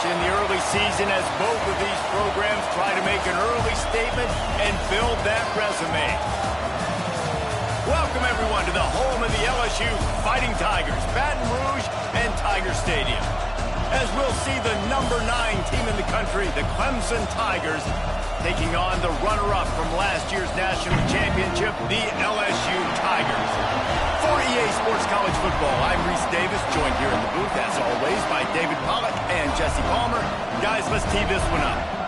in the early season as both of these programs try to make an early statement and build that resume. Welcome, everyone, to the home of the LSU Fighting Tigers, Baton Rouge and Tiger Stadium. As we'll see the number 9 team in the country, the Clemson Tigers, taking on the runner-up from last year's national championship, the LSU Tigers. For EA Sports College Football, I'm Reese Davis, joined here in the booth, as always, by David Pollack and Jesse Palmer. Guys, let's tee this one up.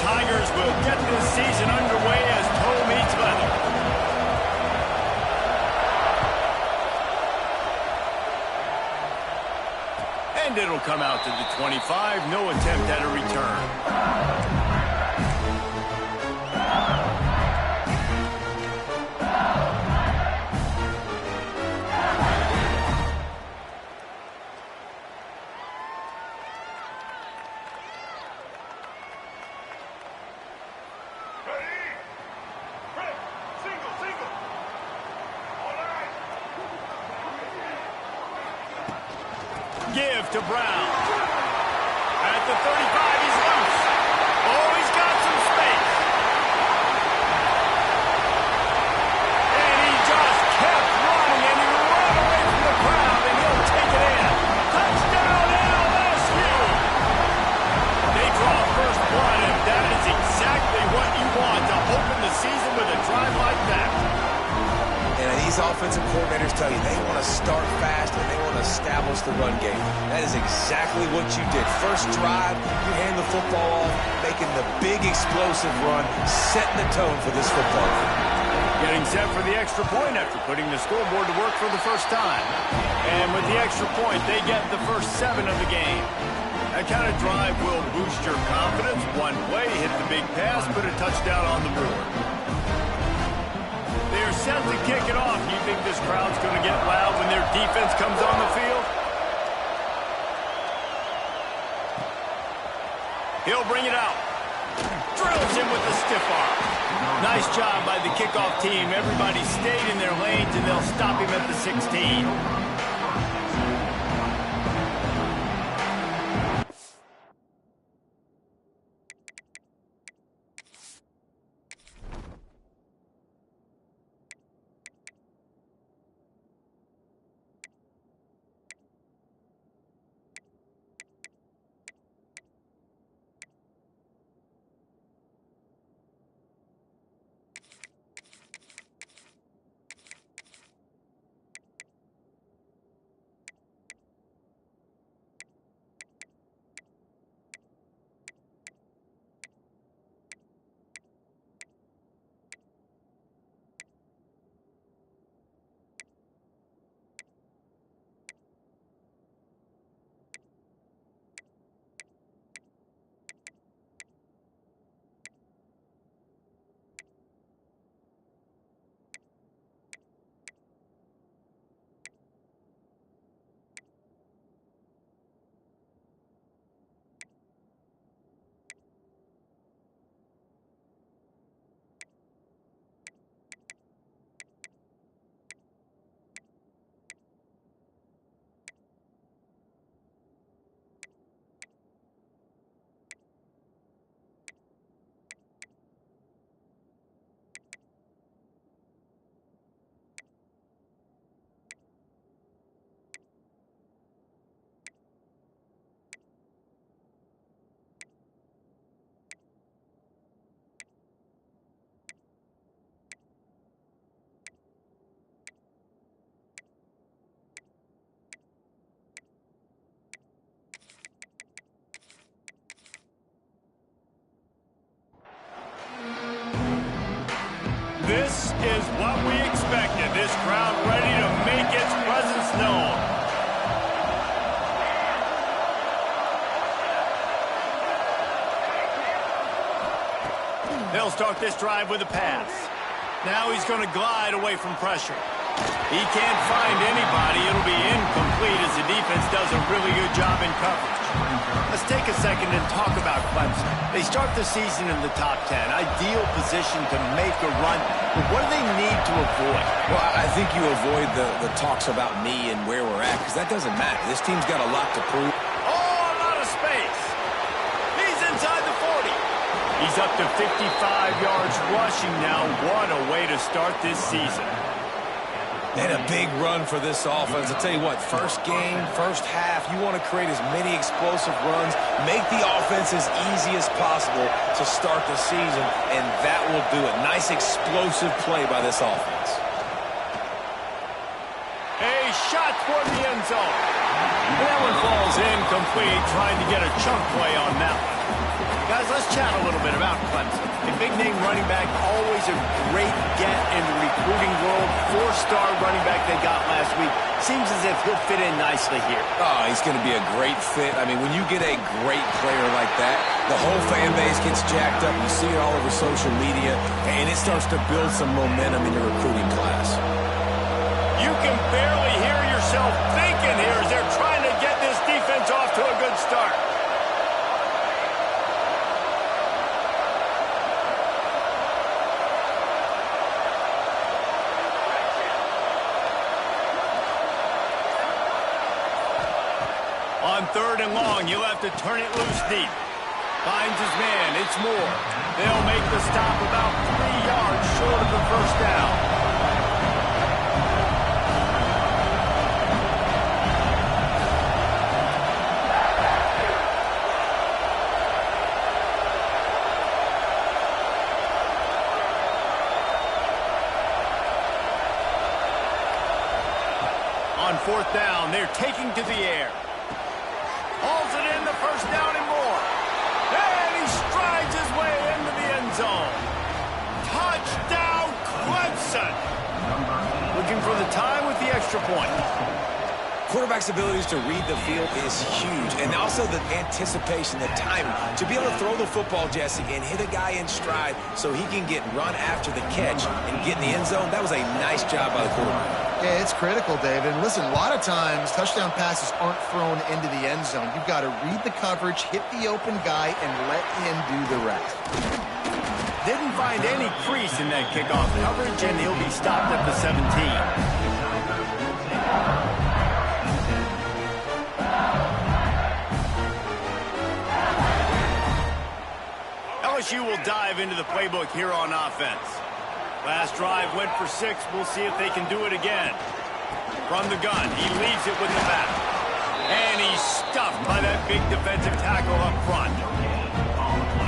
Tigers will get this season underway as toe meets leather. And it'll come out to the 25. No attempt at a return. Give to Brown. At the 35, he's loose. Oh, he's got some space. And he just kept running, and he ran away from the crowd, and he'll take it in. Touchdown, LSU! They draw first blood, and that is exactly what you want to open the season with a drive like that. And these offensive coordinators tell you they want to start fast and they want to establish the run game. That is exactly what you did. First drive, you hand the football off, making the big explosive run, setting the tone for this football game. Getting set for the extra point after putting the scoreboard to work for the first time. And with the extra point, they get the first 7 of the game. That kind of drive will boost your confidence. One play, hit the big pass, put a touchdown on the board. They're set to kick it off. You think this crowd's going to get loud when their defense comes on the field? He'll bring it out. Drills him with the stiff arm. Nice job by the kickoff team. Everybody stayed in their lanes, and they'll stop him at the 16. This is what we expected. This crowd ready to make its presence known. They'll start this drive with a pass. Now he's going to glide away from pressure. He can't find anybody. It'll be incomplete as the defense does a really good job in coverage. Let's take a second and talk about Clemson. They start the season in the top 10. Ideal position to make a run. But what do they need to avoid? Well, I think you avoid the talks about me and where we're at, because that doesn't matter. This team's got a lot to prove. Oh, a lot of space. He's inside the 40. He's up to 55 yards rushing now. What a way to start this season. And a big run for this offense. I'll tell you what, first game, first half, you want to create as many explosive runs, make the offense as easy as possible to start the season, and that will do it. Nice explosive play by this offense. A shot toward the end zone. That one falls incomplete, trying to get a chunk play on that one. Guys, let's chat a little bit about Clemson. A big-name running back, always a great get in the recruiting world. Four-star running back they got last week. Seems as if he'll fit in nicely here. Oh, he's going to be a great fit. I mean, when you get a great player like that, the whole fan base gets jacked up. You see it all over social media, and it starts to build some momentum in your recruiting class. You can barely hear yourself thinking here as they're trying to get this defense off to a good start. On 3rd and long, he'll have to turn it loose deep. Finds his man. It's Moore. They'll make the stop about 3 yards short of the first down. On 4th down, they're taking to the air. Hauls it in, the first down and more. And he strides his way into the end zone. Touchdown, Clemson. Looking for the time with the extra point. Quarterback's abilities to read the field is huge, and also the anticipation, the timing. To be able to throw the football, Jesse, and hit a guy in stride so he can get run after the catch and get in the end zone, that was a nice job by the quarterback. Yeah, it's critical, Dave. And listen, a lot of times touchdown passes aren't thrown into the end zone. You've got to read the coverage, hit the open guy, and let him do the rest. Didn't find any crease in that kickoff coverage, and he'll be stopped at the 17. LSU will dive into the playbook here on offense. Last drive went for 6. We'll see if they can do it again. From the gun, he leaves it with the back. And he's stuffed by that big defensive tackle up front.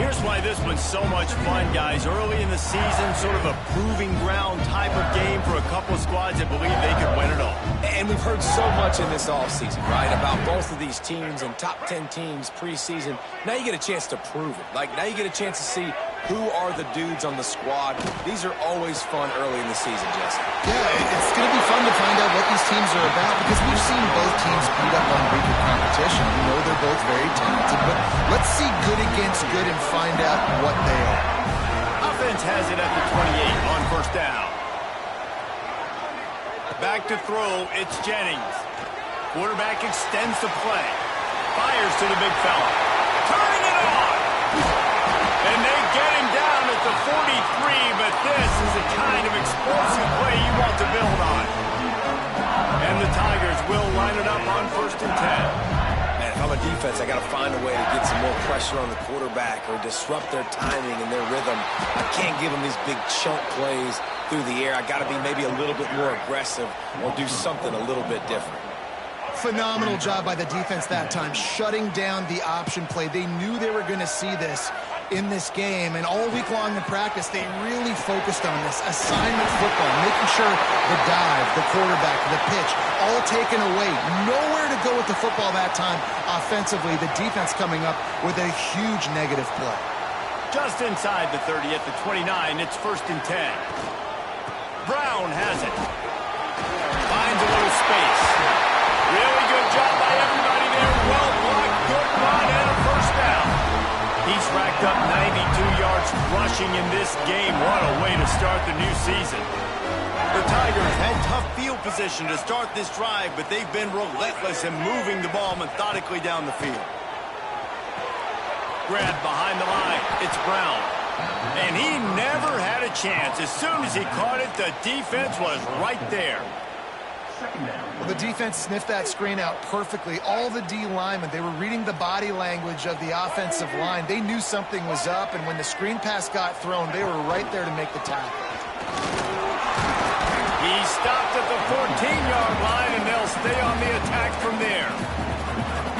Here's why this one's so much fun, guys. Early in the season, sort of a proving ground type of game for a couple of squads that believe they could win it all. And we've heard so much in this offseason, right, about both of these teams and top 10 teams preseason. Now you get a chance to prove it. Like, now you get a chance to see who are the dudes on the squad. These are always fun early in the season, Jesse. Yeah, it's going to be fun to find out what these teams are about because we've seen both teams beat up on weaker competition. We know they're both very talented, but let's see good against good and find out what they are. Offense has it at the 28 on 1st down. Back to throw, it's Jennings. Quarterback extends the play. Fires to the big fella. Turning it on! And they get him down at the 43, but this is the kind of explosive play you want to build on. And the Tigers will line it up on 1st and 10. Man, if I'm a defense, I got to find a way to get some more pressure on the quarterback or disrupt their timing and their rhythm. I can't give them these big chunk plays through the air. I got to be maybe a little bit more aggressive or do something a little bit different. Phenomenal job by the defense that time, shutting down the option play. They knew they were going to see this in this game, and all week long in practice, they really focused on this assignment football, making sure the dive, the quarterback, the pitch, all taken away. Nowhere to go with the football that time offensively. The defense coming up with a huge negative play. Just inside the 30 at the 29, it's 1st and 10. Brown has it. Finds a little space. Really good job by everybody there. Well blocked, good run, and a 1st down. He's racked up 92 yards rushing. finishing in this game. What a way to start the new season. The Tigers had tough field position to start this drive, but they've been relentless in moving the ball methodically down the field. Grabbed behind the line. It's Brown. And he never had a chance. As soon as he caught it, the defense was right there. Well, the defense sniffed that screen out perfectly. All the D linemen, they were reading the body language of the offensive line. They knew something was up, and when the screen pass got thrown, they were right there to make the tackle. He stopped at the 14-yard line, and they'll stay on the attack from there.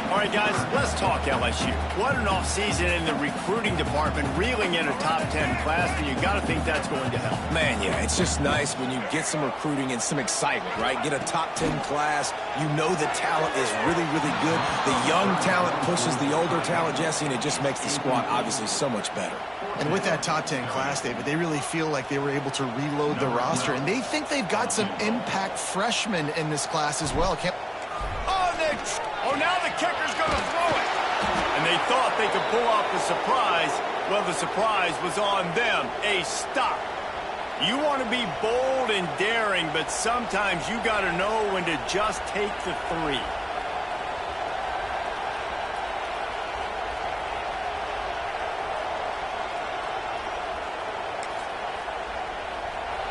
All right, guys, let's talk LSU. What an offseason in the recruiting department, reeling in a top 10 class, and you got to think that's going to help. Man, yeah, it's just nice when you get some recruiting and some excitement, right? Get a top 10 class. You know the talent is really, really good. The young talent pushes the older talent, Jesse, and it just makes the squad obviously so much better. And with that top 10 class, David, they really feel like they were able to reload the roster, and they think they've got some impact freshmen in this class as well. Now the kicker's going to throw it. And they thought they could pull off the surprise. Well, the surprise was on them. A stop. You want to be bold and daring, but sometimes you got to know when to just take the 3.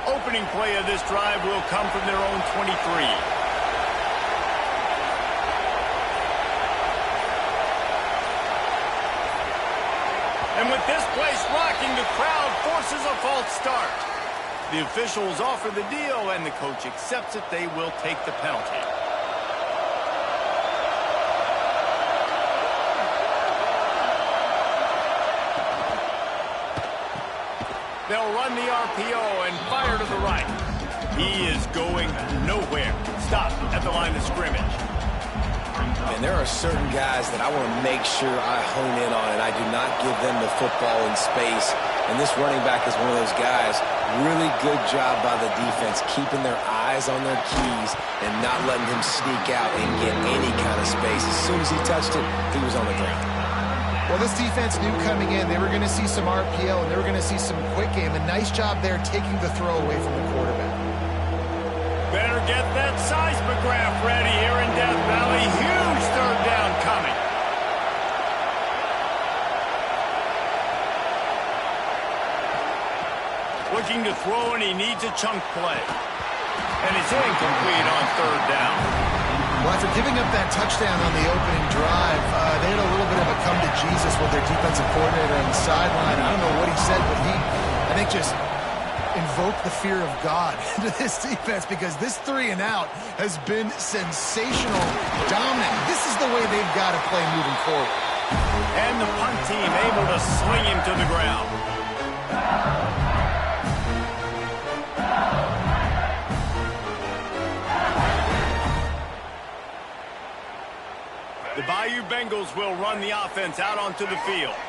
Opening play of this drive will come from their own 23. And with this place rocking, the crowd forces a false start. The officials offer the deal, and the coach accepts it. They will take the penalty. They'll run the RPO and fire to the right. He is going nowhere. Stop at the line of scrimmage. And there are certain guys that I want to make sure I hone in on, and I do not give them the football in space. And this running back is one of those guys. Really good job by the defense, keeping their eyes on their keys and not letting him sneak out and get any kind of space. As soon as he touched it, he was on the ground. Well, this defense knew coming in they were going to see some RPO and they were going to see some quick game. A nice job there taking the throw away from the quarterback. Better get that seismograph ready here in Death Valley. Huge third down coming. Looking to throw, and he needs a chunk play. And it's incomplete on third down. Well, after giving up that touchdown on the opening drive, they had a little bit of a come to Jesus with their defensive coordinator on the sideline. I don't know what he said, but he, I think, just invoked the fear of God into this defense, because this 3 and out has been sensational, dominant. This is the way they've got to play moving forward. And the punt team able to sling him to the ground. The Bayou Bengals will run the offense out onto the field.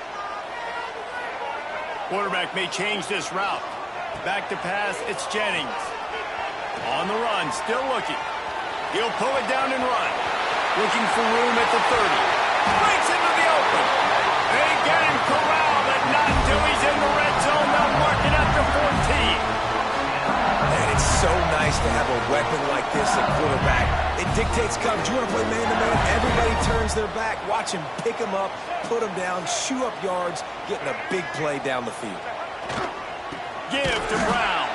Quarterback may change this route. Back to pass, it's Jennings. On the run, still looking. He'll pull it down and run. Looking for room at the 30. Breaks into the open. They get him corralled, but not until he's in the red zone. They'll mark it at the 14. And it's so nice to have a weapon like this at quarterback. It dictates coverage. You want to play man-to-man, everybody turns their back. Watch him pick him up, put him down, chew up yards, getting a big play down the field. Give to Brown.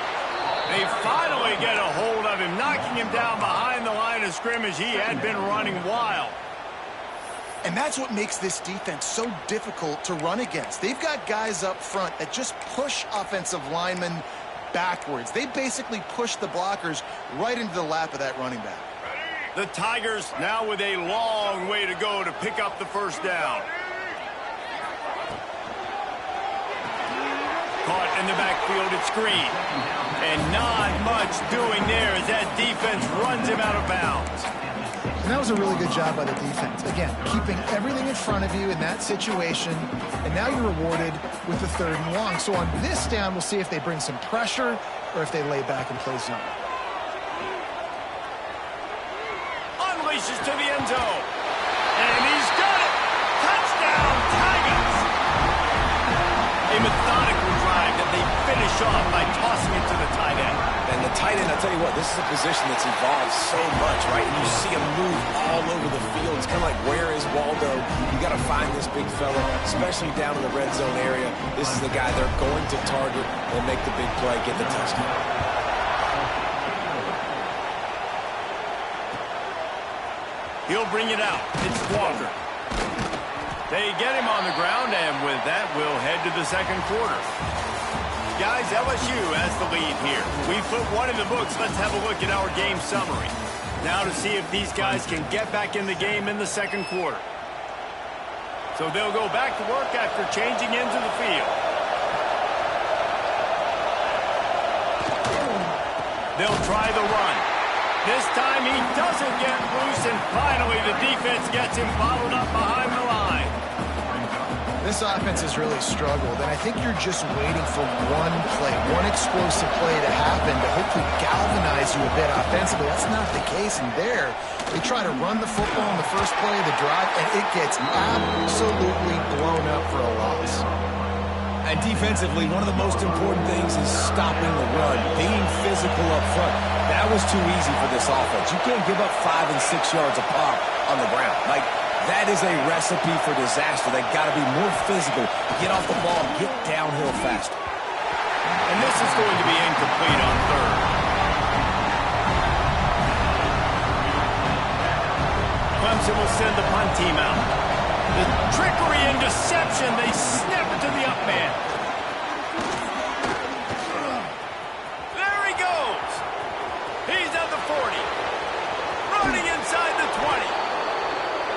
They finally get a hold of him, knocking him down behind the line of scrimmage. He had been running wild. And that's what makes this defense so difficult to run against. They've got guys up front that just push offensive linemen backwards. They basically push the blockers right into the lap of that running back. The Tigers now with a long way to go to pick up the first down. Caught in the backfield at screen. And not much doing there as that defense runs him out of bounds. And that was a really good job by the defense. Again, keeping everything in front of you in that situation. And now you're rewarded with the 3rd and long. So on this down, we'll see if they bring some pressure or if they lay back and play zone. Unleashes to the end zone. And he's got it. Touchdown, Tigers. A methodical drive they finish off by tossing it to the tight end. And the tight end, I'll tell you what, this is a position that's evolved so much, right? And you see him move all over the field. It's kind of like, where is Waldo? You got to find this big fella, especially down in the red zone area. This is the guy they're going to target and make the big play, get the touchdown. He'll bring it out. It's Walker. They get him on the ground, and with that, we'll head to the second quarter. Guys, LSU has the lead here. We put one in the books. Let's have a look at our game summary. Now to see if these guys can get back in the game in the second quarter. So they'll go back to work after changing into the field. They'll try the run. This time he doesn't get loose, and finally the defense gets him bottled up behind the line. This offense has really struggled, and I think you're just waiting for one play, one explosive play to happen to hopefully galvanize you a bit offensively. That's not the case, and there they try to run the football in the first play of the drive, and it gets absolutely blown up for a loss. And defensively, one of the most important things is stopping the run, being physical up front. That was too easy for this offense. You can't give up 5 and 6 yards a pop on the ground. Like, that is a recipe for disaster. They've got to be more physical, get off the ball, get downhill faster. And this is going to be incomplete on third. Clemson will send the punt team out. The trickery and deception, they snap it to the up man. There he goes. He's at the 40. Running inside the 20.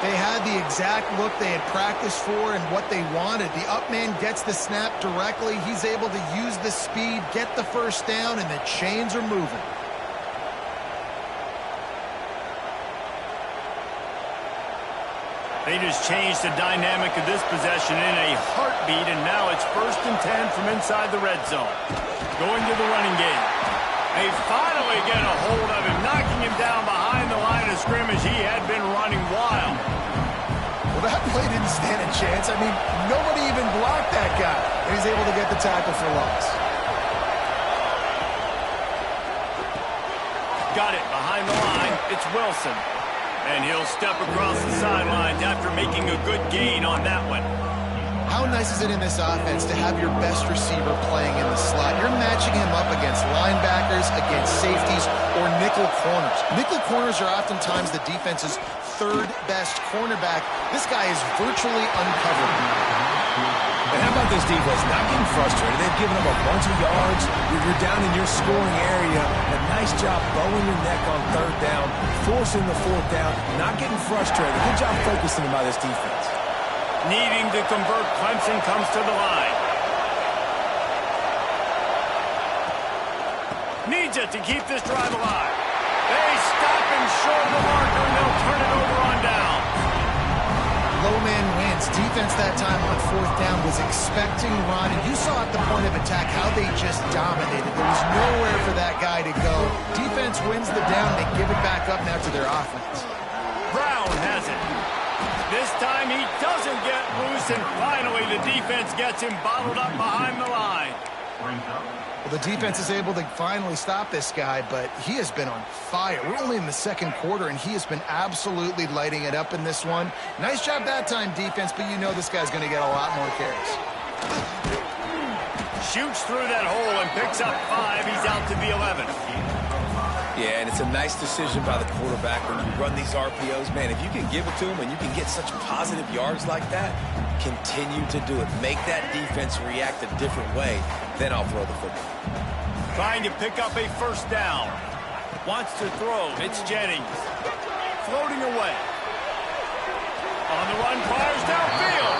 They had the exact look they had practiced for and what they wanted. The up man gets the snap directly. He's able to use the speed, get the first down, and the chains are moving. They just changed the dynamic of this possession in a heartbeat, and now it's 1st and 10 from inside the red zone. Going to the running game. They finally get a hold of him, knocking him down behind the line of scrimmage. He had been running wild. Well, that play didn't stand a chance. I mean, nobody even blocked that guy. And he's able to get the tackle for loss. Got it behind the line. It's Wilson. And he'll step across the sidelines after making a good gain on that one. How nice is it in this offense to have your best receiver playing in the slot? You're matching him up against linebackers, against safeties, or nickel corners. Nickel corners are oftentimes the defense's 3rd best cornerback. This guy is virtually uncovered. And how about this defense? Not getting frustrated. They've given up a bunch of yards. You're down in your scoring area. A nice job bowing your neck on 3rd down, forcing the 4th down, not getting frustrated. Good job focusing by this defense. Needing to convert, Clemson comes to the line. Needs it to keep this drive alive. They stop him short of the marker, and they'll turn it over on down. Low man wins. Defense that time on 4th down was expecting run, and you saw at the point of attack how they just dominated. There was nowhere for that guy to go. Defense wins the down. They give it back up now to their offense. Brown has it. This time he doesn't get loose, and finally the defense gets him bottled up behind the line. Well, the defense is able to finally stop this guy, but he has been on fire. We're only in the second quarter, and he has been absolutely lighting it up in this one. Nice job that time, defense, but you know this guy's going to get a lot more carries. Shoots through that hole and picks up 5. He's out to the 11. Yeah, and it's a nice decision by the quarterback when you run these RPOs. Man, if you can give it to him and you can get such positive yards like that, continue to do it. Make that defense react a different way, then I'll throw the football. Trying to pick up a 1st down. Wants to throw. It's Jennings. Floating away. On the run, fires downfield.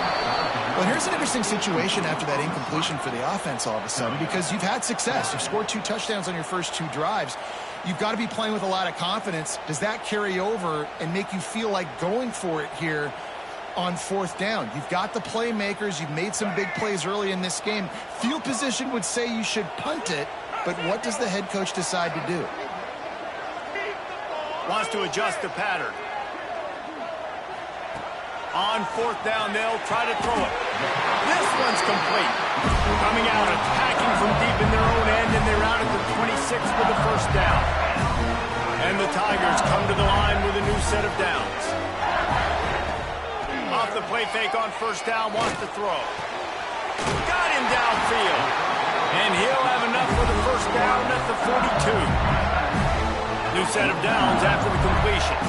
Well, here's an interesting situation after that incompletion for the offense all of a sudden, because you've had success. You've scored 2 touchdowns on your first 2 drives. You've got to be playing with a lot of confidence. Does that carry over and make you feel like going for it here on 4th down? You've got the playmakers. You've made some big plays early in this game. Field position would say you should punt it, but what does the head coach decide to do? Wants to adjust the pattern. On 4th down, they'll try to throw it. This one's complete. Coming out attacking from with the first down. And the Tigers come to the line with a new set of downs. Off the play fake on first down, wants to throw. Got him downfield. And he'll have enough for the first down at the 42. New set of downs after the completion.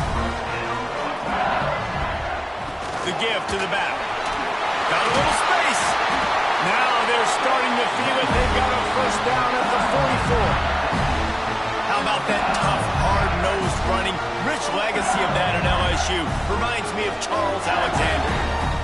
The give to the back. Got a little space. Now they're starting to feel it. They've got a first down at the 44. How about that tough, hard-nosed running? Rich legacy of that at LSU. Reminds me of Charles Alexander.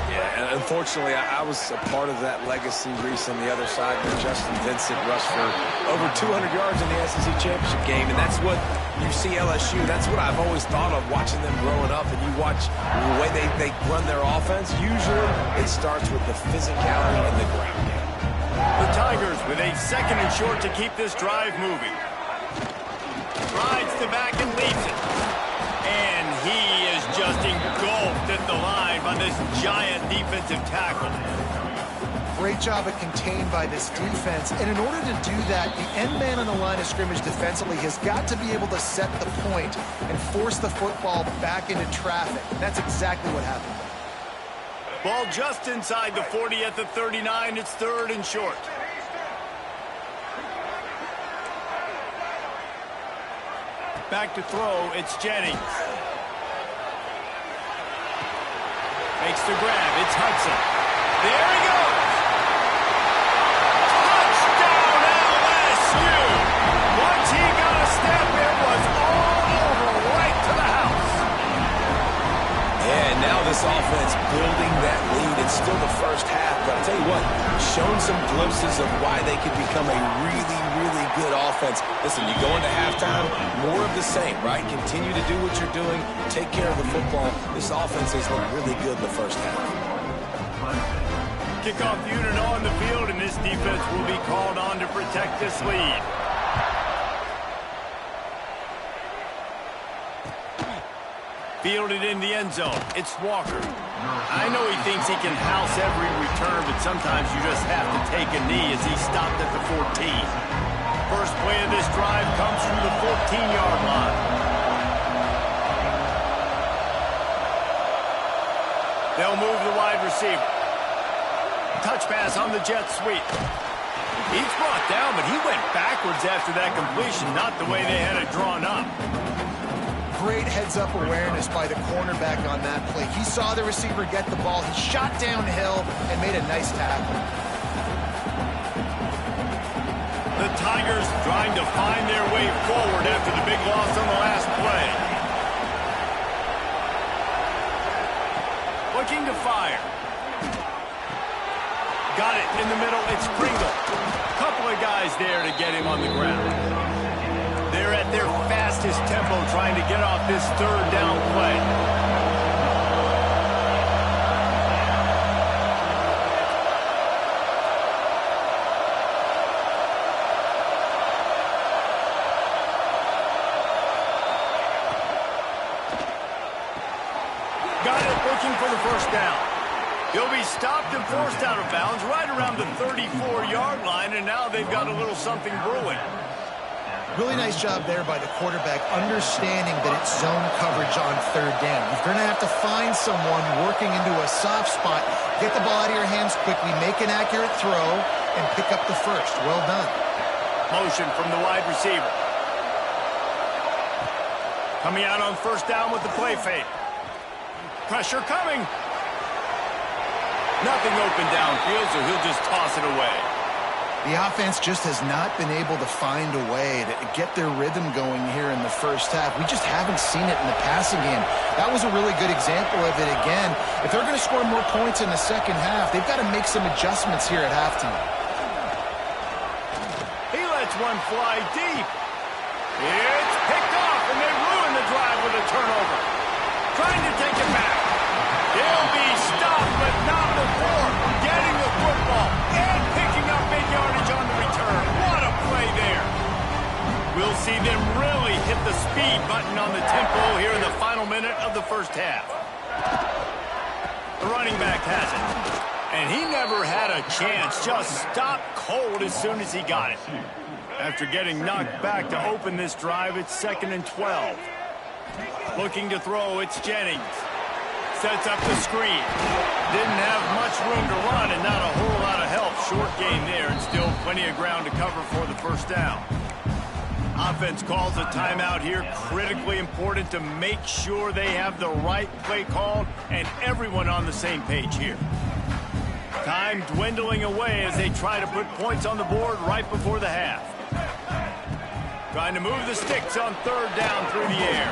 Yeah, and unfortunately, I was a part of that legacy, Reese, on the other side where Justin Vincent rushed for over 200 yards in the SEC Championship game, and that's what you see LSU. That's what I've always thought of watching them growing up, and you watch the way they run their offense. Usually, it starts with the physicality in the ground game. The Tigers with a second and short to keep this drive moving. Rides the back and leads it. And he is just engulfed at the line by this giant defensive tackle. Great job of contained by this defense. And in order to do that, the end man on the line of scrimmage defensively has got to be able to set the point and force the football back into traffic. And that's exactly what happened. Ball just inside the 40 at the 39. It's third and short. Back to throw, it's Jennings. Makes the grab, it's Hudson. There he goes! Touchdown LSU! Once he got a step, it was all over, right to the house. And now this offense building that lead. It's still the first half, but I'll tell you what, shown some glimpses of why they could become a really, really good offense. Listen, you go into halftime, more of the same, right? Continue to do what you're doing, take care of the football. This offense has looked really good in the first half. Kickoff unit on the field, and this defense will be called on to protect this lead. Fielded in the end zone. It's Walker. I know he thinks he can house every return, but sometimes you just have to take a knee as he stopped at the 14. First play of this drive comes from the 14-yard line. They'll move the wide receiver. Touch pass on the jet sweep. He's brought down, but he went backwards after that completion, not the way they had it drawn up. Great heads-up awareness by the cornerback on that play. He saw the receiver get the ball. He shot downhill and made a nice tackle. The Tigers trying to find their way forward after the big loss on the last play. Looking to fire. Got it in the middle. It's Pringle. Couple of guys there to get him on the ground. They're at their fastest tempo trying to get off this third down play. Got it, looking for the first down. He'll be stopped and forced out of bounds right around the 34-yard line, and now they've got a little something brewing. Really nice job there by the quarterback, understanding that it's zone coverage on third down. You're going to have to find someone working into a soft spot, get the ball out of your hands quickly, make an accurate throw, and pick up the first. Well done. Motion from the wide receiver. Coming out on first down with the play fake. Pressure coming. Nothing open downfield, so he'll just toss it away. The offense just has not been able to find a way to get their rhythm going here in the first half. We just haven't seen it in the passing game. That was a really good example of it again. If they're going to score more points in the second half, they've got to make some adjustments here at halftime. He lets one fly deep. It's picked off, and they ruin the drive with a turnover. Trying to take it back. He'll be stopped, but not before getting the football and picking up big yardage on the return. What a play there. We'll see them really hit the speed button on the tempo here in the final minute of the first half. The running back has it. And he never had a chance. Just stopped cold as soon as he got it. After getting knocked back to open this drive, it's 2nd and 12. Looking to throw, it's Jennings. Sets up the screen. Didn't have much room to run and not a whole lot of help. Short game there and still plenty of ground to cover for the first down. Offense calls a timeout here. Critically important to make sure they have the right play called and everyone on the same page here. Time dwindling away as they try to put points on the board right before the half. Trying to move the sticks on 3rd down through the air.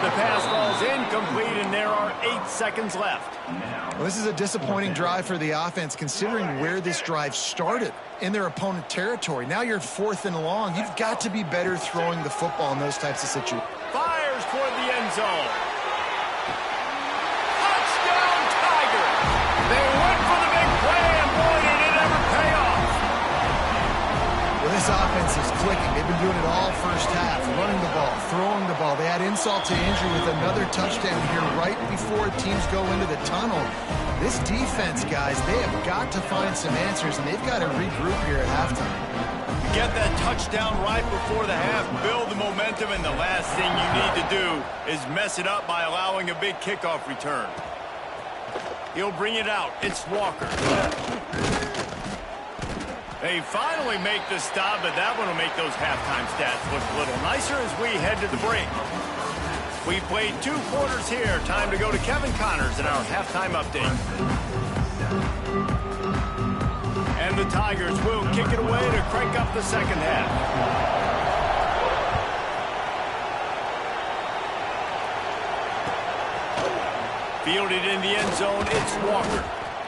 The pass falls incomplete, and there are 8 seconds left. Well, this is a disappointing drive for the offense, considering where this drive started, in their opponent territory. Now you're 4th and long. You've got to be better throwing the football in those types of situations. Fires toward the end zone. Touchdown, Tiger! They went for the big play, and boy, did it ever pay off. Well, this offense is clicking. They've been doing it all first half, running the ball, throwing the ball. They had insult to injury with another touchdown here right before teams go into the tunnel. This defense, guys, they have got to find some answers, and they've got to regroup here at halftime. Get that touchdown right before the half, build the momentum, and the last thing you need to do is mess it up by allowing a big kickoff return. He'll bring it out. It's Walker. They finally make the stop, but that one will make those halftime stats look a little nicer as we head to the break. We played 2 quarters here. Time to go to Kevin Connors in our halftime update. And the Tigers will kick it away to crank up the second half. Fielded in the end zone, it's Walker.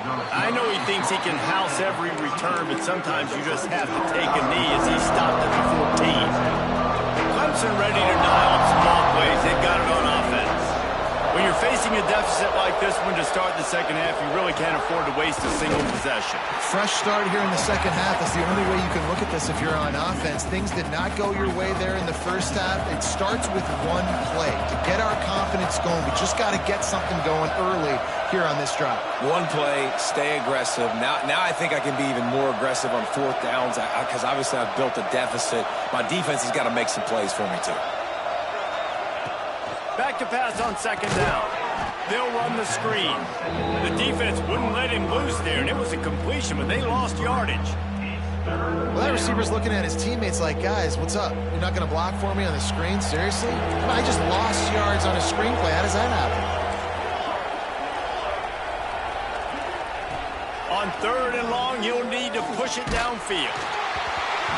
I know he thinks he can house every return, but sometimes you just have to take a knee as he stopped at the 14. Clemson ready to dial up small plays. They've got it on offense. When you're facing a deficit like this one to start the second half, you really can't afford to waste a single possession. Fresh start here in the second half. That's the only way you can look at this if you're on offense. Things did not go your way there in the first half. It starts with one play. To get our confidence going, we just got to get something going early here on this drive. One play, stay aggressive. Now I think I can be even more aggressive on 4th downs because obviously I've built a deficit. My defense has got to make some plays for me too. Back to pass on 2nd down. They'll run the screen. The defense wouldn't let him loose there, and it was a completion, but they lost yardage. Well, that receiver's looking at his teammates like, guys, what's up? You're not going to block for me on the screen? Seriously? I just lost yards on a screenplay. How does that happen? On 3rd and long, you'll need to push it downfield.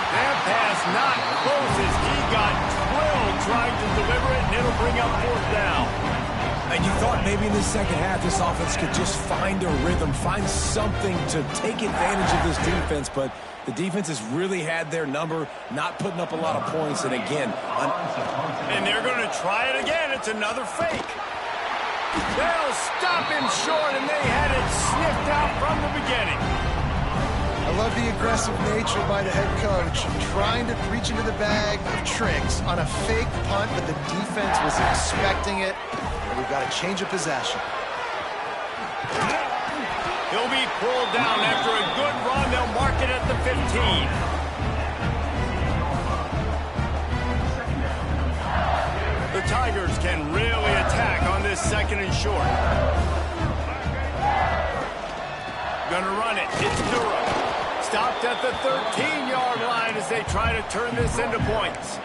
That pass not close as he got drilled trying to deliver it, and it'll bring up 4th down. And you thought maybe in the second half this offense could just find a rhythm, find something to take advantage of this defense, but the defense has really had their number, not putting up a lot of points, and again... And they're going to try it again. It's another fake. They'll stop him short, and they had it sniffed out from the beginning. I love the aggressive nature by the head coach, trying to reach into the bag of tricks on a fake punt, but the defense was expecting it. And we've got a change of possession. He'll be pulled down after a good run. They'll mark it at the 15. The Tigers can really attack on this 2nd and short. Gonna run it. It's Durham. Stopped at the 13-yard line as they try to turn this into points.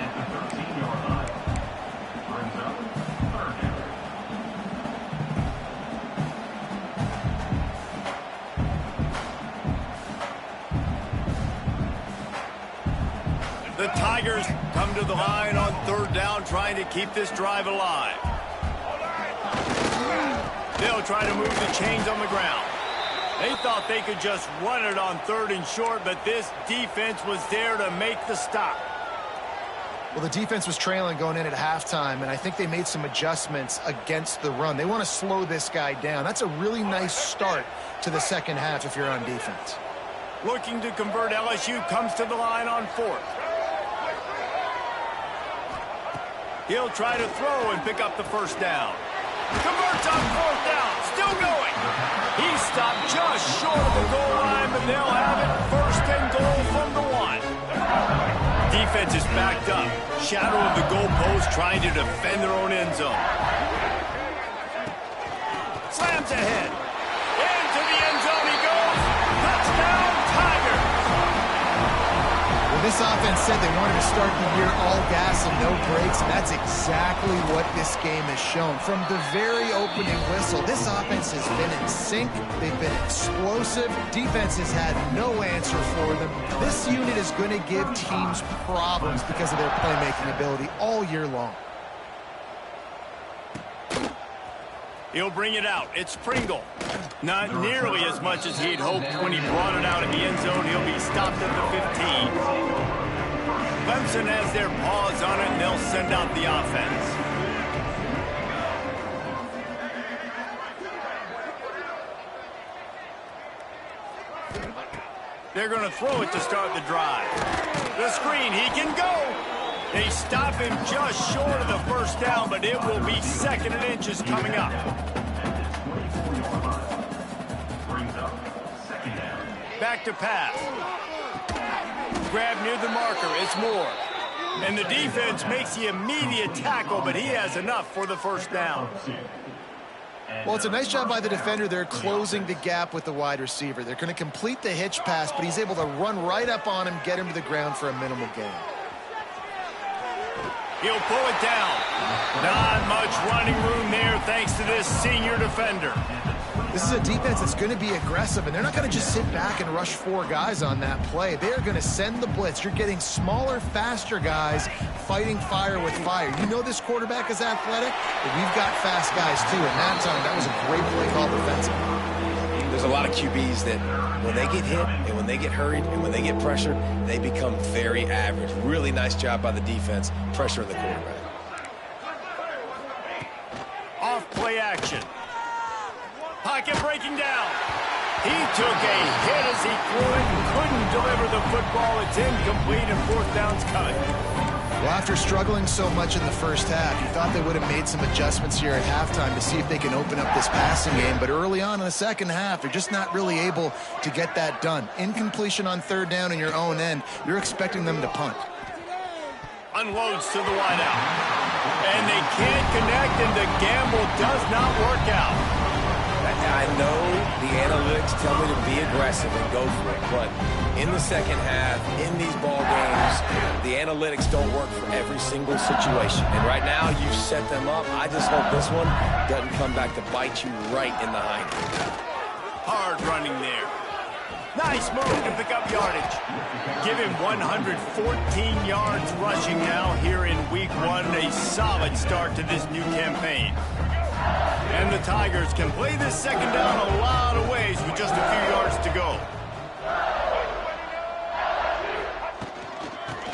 The Tigers come to the line on 3rd down, trying to keep this drive alive. They'll try to move the chains on the ground. They thought they could just run it on 3rd and short, but this defense was there to make the stop. Well, the defense was trailing going in at halftime, and I think they made some adjustments against the run. They want to slow this guy down. That's a really nice start to the second half if you're on defense. Looking to convert, LSU comes to the line on 4th. He'll try to throw and pick up the first down. Converts on 4th down. Still going. He He stopped just short of the goal line, but they'll have it first and goal from the 1. Defense is backed up. Shadow of the goalpost trying to defend their own end zone. Slams ahead. Into the end zone he goes. Touchdown, Tigers. Well, this offense said they wanted to start the year all gas and no brakes, and that's exactly what this game has shown. From the very opening whistle, this offense has been in sync. They've been explosive. Defense has had no answer for them. This unit is going to give teams problems because of their playmaking ability all year long. He'll bring it out. It's Pringle. Not nearly as much as he'd hoped when he brought it out in the end zone. He'll be stopped at the 15. Clemson has their paws on it, and they'll send out the offense. They're going to throw it to start the drive. The screen, he can go. They stop him just short of the first down, but it will be 2nd and inches coming up. Back to pass. Grab near the marker. It's Moore. And the defense makes the immediate tackle, but he has enough for the first down. Well, it's a nice job by the defender. They're closing the gap with the wide receiver. They're going to complete the hitch pass, but he's able to run right up on him, get him to the ground for a minimal gain. He'll pull it down. Not much running room there thanks to this senior defender. This is a defense that's going to be aggressive, and they're not going to just sit back and rush 4 guys on that play. They're going to send the blitz. You're getting smaller, faster guys fighting fire with fire. You know this quarterback is athletic, but we've got fast guys too. And that time, that was a great play call defensively. There's a lot of QBs that when they get hit and when they get hurried and when they get pressured, they become very average. Really nice job by the defense, pressuring the quarterback. Off play action. Pocket breaking down. He took a hit as he threw it and couldn't deliver the football. It's incomplete and 4th down's coming. Well, after struggling so much in the first half, you thought they would have made some adjustments here at halftime to see if they can open up this passing game. But early on in the second half, they're just not really able to get that done. Incompletion on 3rd down in your own end, you're expecting them to punt. Unloads to the wideout. And they can't connect, and the gamble does not work out. I know the analytics tell me to be aggressive and go for it, but in the second half, in these ball games, the analytics don't work for every single situation. And right now, you've set them up. I just hope this one doesn't come back to bite you right in the hind end. Hard running there. Nice move to pick up yardage. Give him 114 yards rushing now here in week 1. A solid start to this new campaign. And the Tigers can play this second down a lot of ways with just a few yards to go.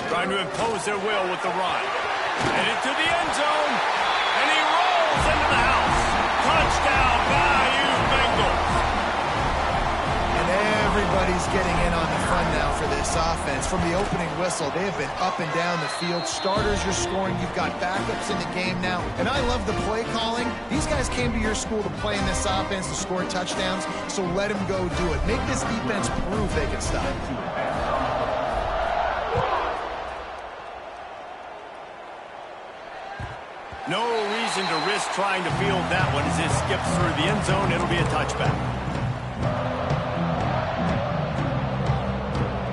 Trying to impose their will with the run. And into the end zone. And he rolls into the house. Touchdown, Bayou Bengals. And everybody's getting in on the fun now for this offense. From the opening whistle, they have been up and down the field. Starters are scoring. You've got backups in the game now. And I love the play calling. These guys came to your school to play in this offense to score touchdowns, so let them go do it. Make this defense prove they can stop. No reason to risk trying to field that one as it skips through the end zone. It'll be a touchback.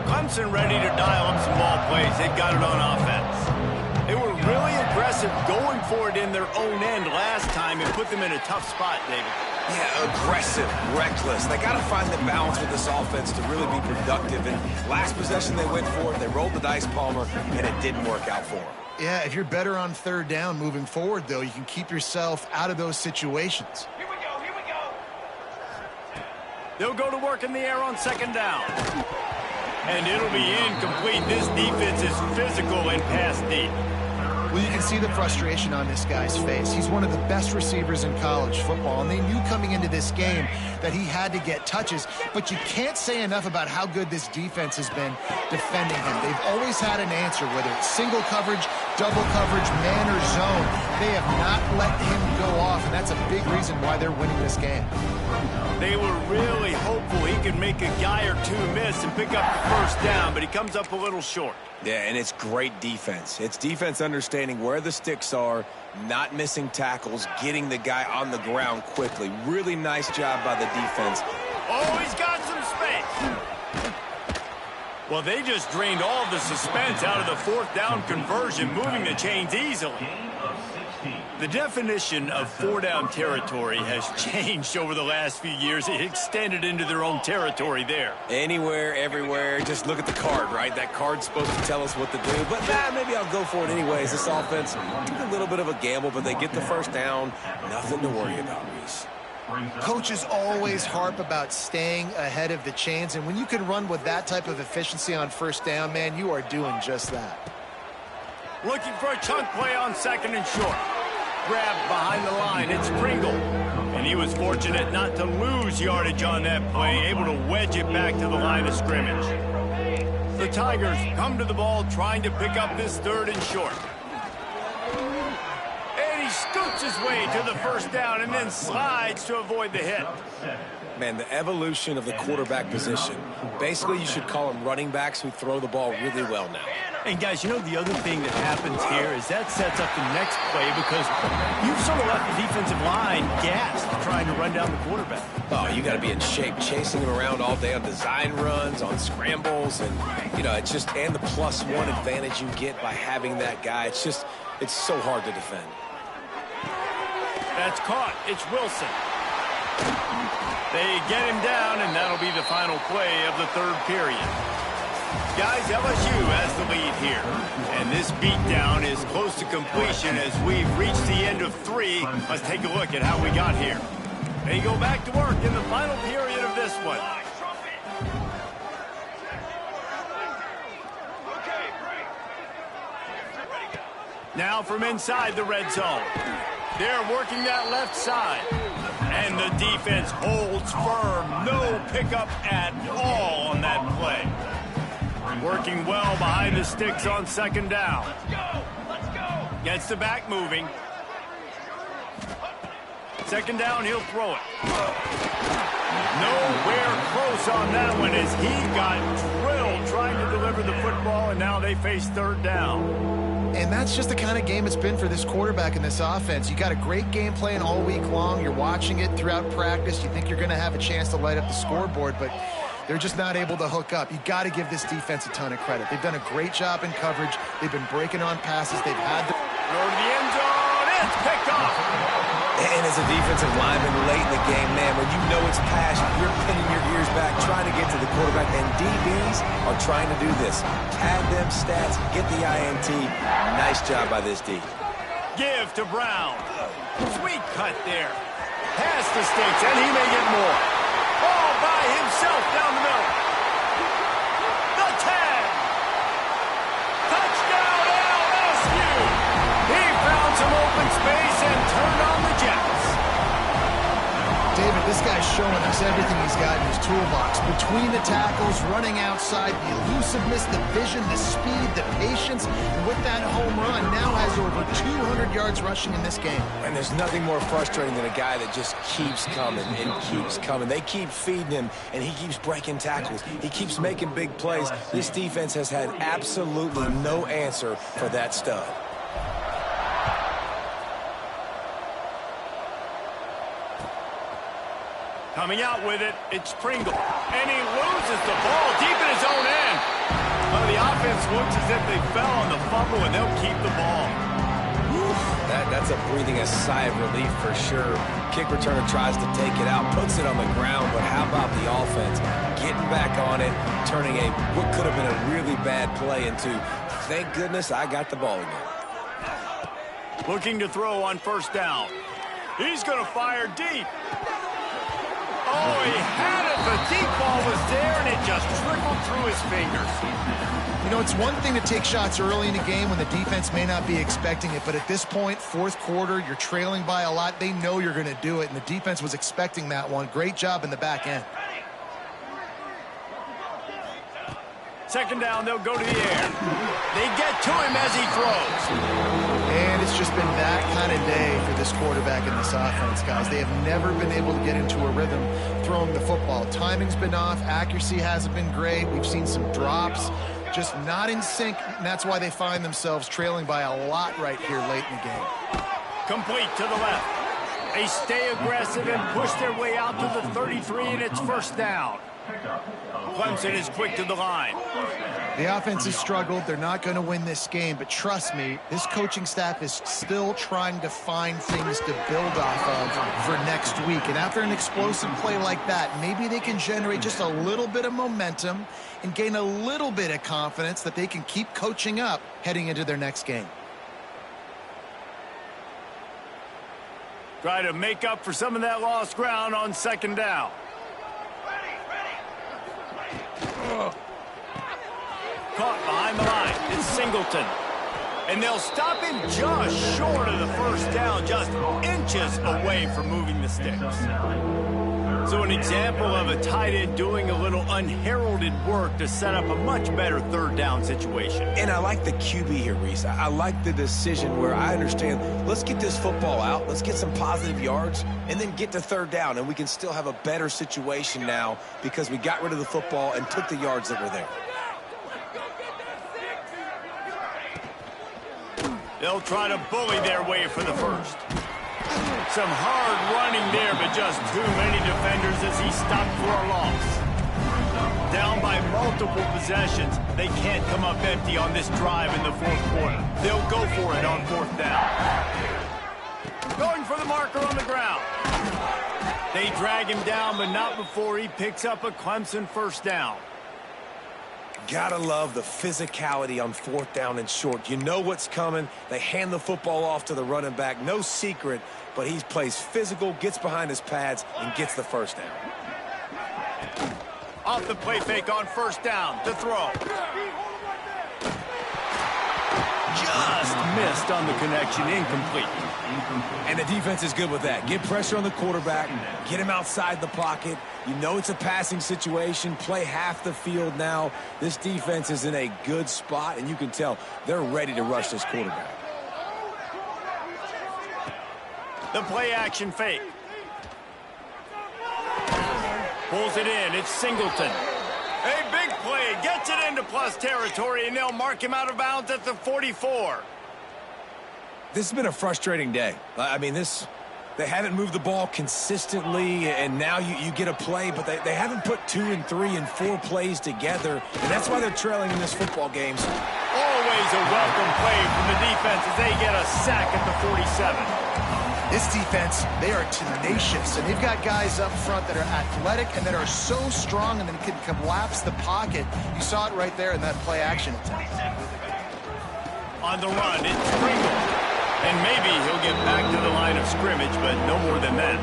Clemson ready to dial up some ball plays. They've got it on offense. They were really aggressive going for it in their own end last time and put them in a tough spot, David. Yeah, aggressive, reckless. They got to find the balance with this offense to really be productive. And last possession they went for it, they rolled the dice, Palmer, and it didn't work out for them. Yeah, if you're better on 3rd down moving forward, though, you can keep yourself out of those situations. Here we go, here we go. They'll go to work in the air on 2nd down. And it'll be incomplete. This defense is physical and pass deep. Well, you can see the frustration on this guy's face. He's one of the best receivers in college football, and they knew coming into this game that he had to get touches, but you can't say enough about how good this defense has been defending him. They've always had an answer, whether it's single coverage, double coverage, man or zone. They have not let him go off, and that's a big reason why they're winning this game. They were really hopeful he could make a guy or two miss and pick up the first down, but he comes up a little short. Yeah, and it's great defense. It's defense understanding where the sticks are, not missing tackles, getting the guy on the ground quickly. Really nice job by the defense. Oh, he's got some space. Well, they just drained all of the suspense out of the fourth down conversion, moving the chains easily. The definition of four-down territory has changed over the last few years. It extended into their own territory there. Anywhere, everywhere, just look at the card, right? That card's supposed to tell us what to do, but maybe I'll go for it anyways. This offense took a little bit of a gamble, but they get the first down. Nothing to worry about, Reese. Coaches always harp about staying ahead of the chains, and when you can run with that type of efficiency on first down, man, you are doing just that. Looking for a chunk play on second and short. Grabbed behind the line, it's Pringle. And he was fortunate not to lose yardage on that play, able to wedge it back to the line of scrimmage. The Tigers come to the ball trying to pick up this third and short. And he scoots his way to the first down and then slides to avoid the hit. Man, the evolution of the quarterback position. Basically, you should call them running backs who throw the ball really well now. And guys, you know, the other thing that happens here is that sets up the next play because you've sort of left the defensive line gassed trying to run down the quarterback. Oh, you got to be in shape chasing him around all day on design runs, on scrambles, and, you know, it's just, and the +1 advantage you get by having that guy. It's just, it's so hard to defend. That's caught. It's Wilson. They get him down, and that'll be the final play of the third period. Guys, LSU has the lead here. And this beatdown is close to completion as we've reached the end of 3. Let's take a look at how we got here. They go back to work in the final period of this one. Now from inside the red zone. They're working that left side. And the defense holds firm. No pickup at all on that play. Working well behind the sticks on second down. Gets the back moving. Second down, he'll throw it. Nowhere close on that one as he got drilled trying to deliver the football, and now they face third down. And that's just the kind of game it's been for this quarterback in this offense. You got a great game plan all week long. You're watching it throughout practice. You think you're going to have a chance to light up the scoreboard, but they're just not able to hook up. You got to give this defense a ton of credit. They've done a great job in coverage. They've been breaking on passes. They've had to go to the end zone. It's picked off. And as a defensive lineman late in the game, man, when you know it's passion, you're pinning your ears back, trying to get to the quarterback, and DBs are trying to do this. Tag them stats, get the INT. Nice job by this D. Give to Brown. Sweet cut there. Past the sticks, and he may get more. All by himself down the middle. The tag. Touchdown, LSU. He found some open space and turned on the Jets. David, this guy's showing us everything he's got in his toolbox. Between the tackles, running outside, the elusiveness, the vision, the speed, the patience. And with that home run, now has over 200 yards rushing in this game. And there's nothing more frustrating than a guy that just keeps coming and keeps coming. They keep feeding him, and he keeps breaking tackles. He keeps making big plays. This defense has had absolutely no answer for that stud. Coming out with it, it's Pringle. And he loses the ball deep in his own end. Well, the offense looks as if they fell on the fumble, and they'll keep the ball. That's a breathing a sigh of relief for sure. Kick returner tries to take it out, puts it on the ground, but how about the offense? Getting back on it, turning what could have been a really bad play into, thank goodness I got the ball again. Looking to throw on first down. He's going to fire deep. Oh, he had it. The deep ball was there, and it just trickled through his fingers. You know, it's one thing to take shots early in a game when the defense may not be expecting it, but at this point, fourth quarter, you're trailing by a lot. They know you're going to do it, and the defense was expecting that one. Great job in the back end. Second down, they'll go to the air. They get to him as he throws. And it's just been that kind of day for this quarterback in this offense, guys. They have never been able to get into a rhythm throwing the football. Timing's been off. Accuracy hasn't been great. We've seen some drops. Just not in sync, and that's why they find themselves trailing by a lot right here late in the game. Complete to the left. They stay aggressive and push their way out to the 33, and it's first down. Clemson is quick to the line. The offense has struggled. They're not going to win this game, but trust me, this coaching staff is still trying to find things to build off of for next week. And after an explosive play like that, maybe they can generate just a little bit of momentum and gain a little bit of confidence that they can keep coaching up heading into their next game. Try to make up for some of that lost ground on second down. Caught behind the line. It's Singleton. And they'll stop him just short of the first down, just inches away from moving the sticks. So an example of a tight end doing a little unheralded work to set up a much better third down situation. And I like the QB here, Reese. I like the decision where I understand, let's get this football out, let's get some positive yards, and then get to third down, and we can still have a better situation now because we got rid of the football and took the yards that were there. They'll try to bully their way for the first. Some hard running there, but just too many defenders as he stopped for a loss. Down by multiple possessions, they can't come up empty on this drive in the fourth quarter. They'll go for it on fourth down. Going for the marker on the ground. They drag him down, but not before he picks up a Clemson first down. Gotta love the physicality on fourth down and short. You know what's coming. They hand the football off to the running back. No secret, but he plays physical, gets behind his pads, and gets the first down. Off the play fake on first down to throw. Just missed on the connection, incomplete. And the defense is good with that. Get pressure on the quarterback, get him outside the pocket. You know it's a passing situation. Play half the field now. This defense is in a good spot, and you can tell they're ready to rush this quarterback. The play action fake. Pulls it in. It's Singleton. A big play. Gets it into plus territory, and they'll mark him out of bounds at the 44. This has been a frustrating day. I mean, they haven't moved the ball consistently, and now you get a play, but they haven't put 2 and 3 and 4 plays together, and that's why they're trailing in this football games. Always a welcome play from the defense as they get a sack at the 47. This defense, they are tenacious, and they've got guys up front that are athletic and that are so strong and that can collapse the pocket. You saw it right there in that play action attempt. On the run, it's Pringle. And maybe he'll get back to the line of scrimmage, but no more than that.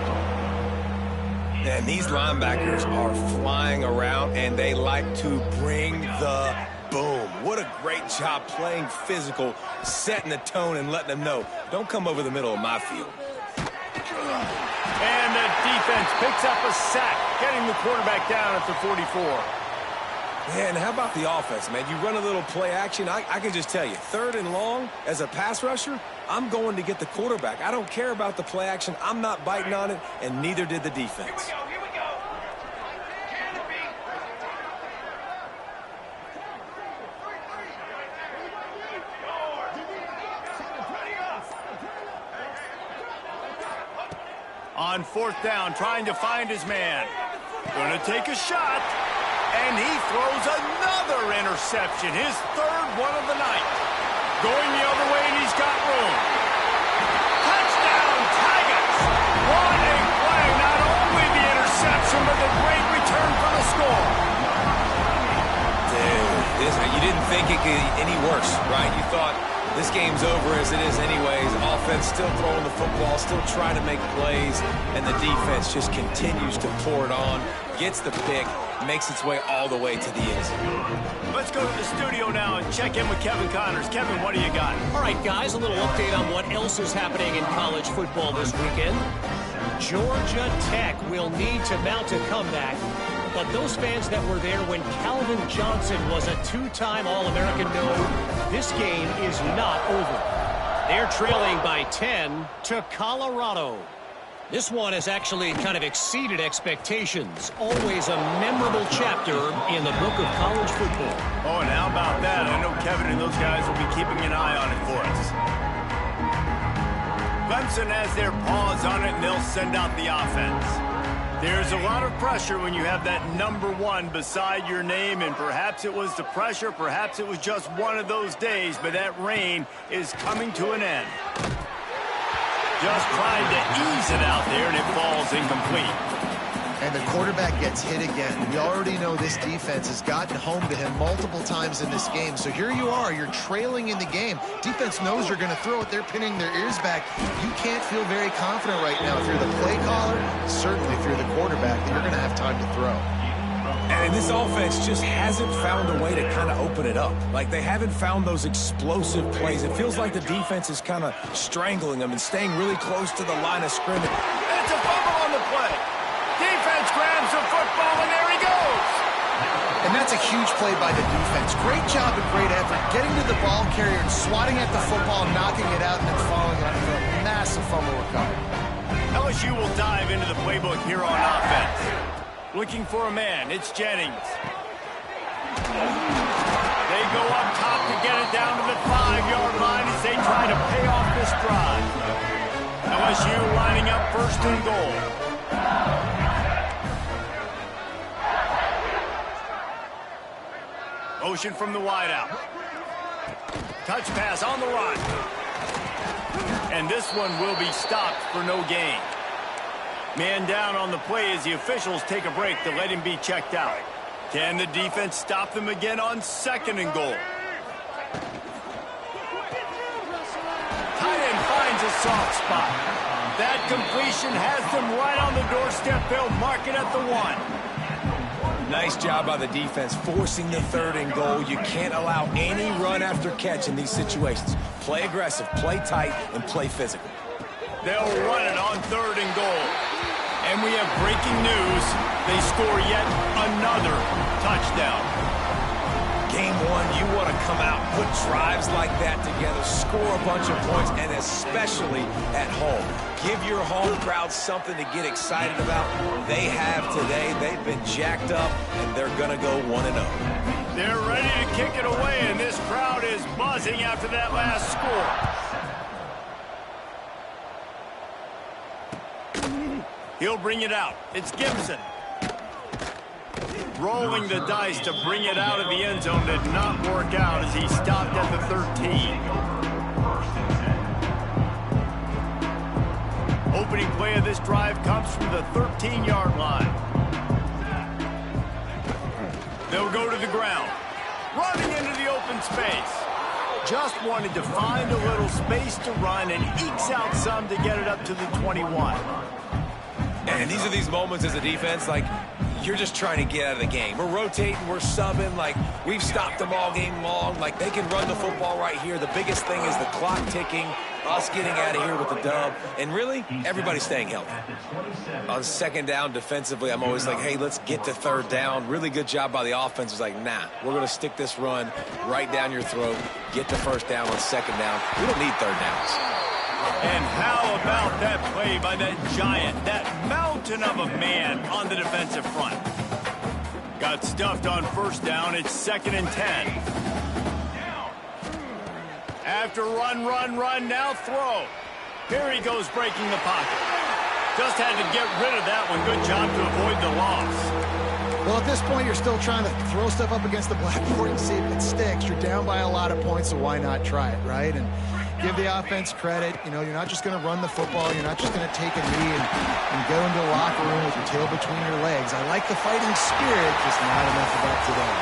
And these linebackers are flying around, and they like to bring the boom. What a great job playing physical, setting the tone and letting them know, don't come over the middle of my field. And the defense picks up a sack, getting the quarterback down at the 44. Man, how about the offense, man? You run a little play action. I can just tell you, third and long, as a pass rusher, I'm going to get the quarterback. I don't care about the play action. I'm not biting on it, and neither did the defense. Here we go. On fourth down, trying to find his man. Gonna take a shot. And he throws another interception, his third one of the night. Going the other way, and he's got room. Touchdown, Tigers! What a play! Not only the interception, but the great return for the score. Dude, you didn't think it could get any worse, right? You thought This game's over as it is anyways. Offense still throwing the football, still trying to make plays, and the defense just continues to pour it on, gets the pick, makes its way all the way to the end zone. Let's go to the studio now and check in with Kevin Connors. Kevin, what do you got? All right, guys, a little update on what else is happening in college football this weekend. Georgia Tech will need to mount a comeback, but those fans that were there when Calvin Johnson was a two-time All-American know this game is not over. They're trailing by 10 to Colorado. This one has actually kind of exceeded expectations. Always a memorable chapter in the book of college football. Oh, and how about that? I know Kevin and those guys will be keeping an eye on it for us. Clemson has their paws on it, and they'll send out the offense. There's a lot of pressure when you have that number 1 beside your name, and perhaps it was the pressure, perhaps it was just one of those days, but that reign is coming to an end. Just trying to ease it out there, and it falls incomplete. And the quarterback gets hit again. We already know this defense has gotten home to him multiple times in this game. So here you are, you're trailing in the game. Defense knows you're going to throw it. They're pinning their ears back. You can't feel very confident right now if you're the play caller, certainly if you're the quarterback, that you're going to have time to throw. And this offense just hasn't found a way to kind of open it up. Like, they haven't found those explosive plays. It feels like the defense is kind of strangling them and staying really close to the line of scrimmage. It's a fumble on the play. Defense grabs the football, and there he goes. And that's a huge play by the defense. Great job and great effort getting to the ball carrier and swatting at the football, knocking it out, and then falling on it for a massive fumble recovery. LSU will dive into the playbook here on offense. Looking for a man. It's Jennings. They go up top to get it down to the 5-yard line as they try to pay off this drive. LSU lining up first and goal. Motion from the wideout. Touch pass on the run. And this one will be stopped for no gain. Man down on the play as the officials take a break to let him be checked out. Can the defense stop them again on second and goal? Tight end finds a soft spot. That completion has them right on the doorstep. They'll mark it at the 1. Nice job by the defense forcing the third and goal. You can't allow any run after catch in these situations. Play aggressive, play tight, and play physical. They'll run it on third and goal. And we have breaking news. They score yet another touchdown. Game 1, you want to come out, put drives like that together, score a bunch of points, and especially at home. Give your home crowd something to get excited about. They have today. They've been jacked up, and they're going to go 1-0. They're ready to kick it away, and this crowd is buzzing after that last score. He'll bring it out. It's Gibson. Rolling the dice to bring it out of the end zone did not work out as he stopped at the 13. Opening play of this drive comes from the 13-yard line. They'll go to the ground. Running into the open space. Just wanted to find a little space to run and ekes out some to get it up to the 21. And these are these moments as a defense, like, you're just trying to get out of the game. We're rotating, we're subbing, like, we've stopped them all game long. Like, they can run the football right here. The biggest thing is the clock ticking, us getting out of here with the dub, and really, everybody staying healthy. On second down defensively, I'm always like, hey, let's get to third down. Really good job by the offense. It's like, nah, we're going to stick this run right down your throat, get to first down on second down. We don't need third downs. And how about that play by that giant, that mountain of a man on the defensive front? Got stuffed on first down. It's 2nd and 10. After run, now throw. Here he goes breaking the pocket. Just had to get rid of that one. Good job to avoid the loss. Well, at this point, you're still trying to throw stuff up against the blackboard and see if it sticks. You're down by a lot of points, so why not try it, right? And give the offense credit. You know, you're not just going to run the football. You're not just going to take a knee and go into the locker room with your tail between your legs. I like the fighting spirit, just not enough of that today.